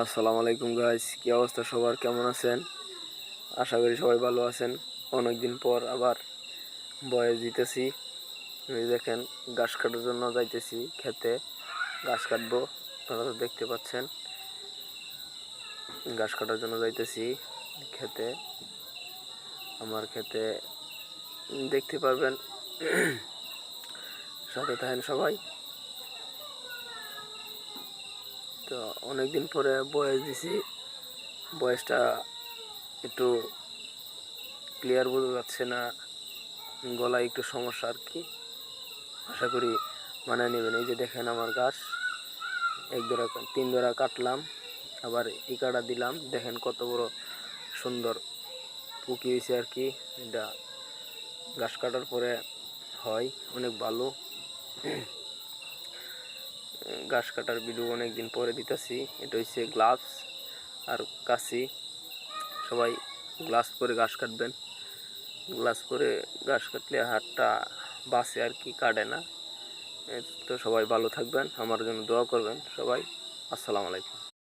আসসালামু আলাইকুম গাইস, কি অবস্থা সবার? কেমন আছেন? আশা করি সবাই ভালো আছেন। অনেকদিন পর আবার বয়ে দিতেছি। এই দেখেন, ঘাস কাটার জন্য যাইতেছি খেতে। ঘাস কাটবো, আপনারা তো দেখতে পাচ্ছেন। ঘাস কাটার জন্য যাইতেছি খেতে, আমার খেতে। দেখতে পারবেন, সাথে থাকেন সবাই। তো অনেকদিন পরে বয়স দিছি, বয়সটা একটু ক্লিয়ার বোঝা যাচ্ছে না, গলায় একটু সমস্যা আর কি। আশা করি মানায় নেবেন। এই যে দেখেন আমার ঘাস, তিন ধরা কাটলাম, আবার এই কাটা দিলাম। দেখেন কত বড় সুন্দর পুকি হয়েছে আর কি। এটা ঘাস কাটার পরে হয়, অনেক ভালো। ঘাস কাটার ভিডিও অনেকদিন পরে দিতেছি। এটা হচ্ছে গ্লাভস আর কাশি। সবাই গ্লাভস পরে ঘাস কাটবেন। গ্লাভস পরে ঘাস কাটলে হাতটা বাঁচে আর কি, কাটে না। তো সবাই ভালো থাকবেন, আমার জন্য দোয়া করবেন সবাই। আসসালামু আলাইকুম।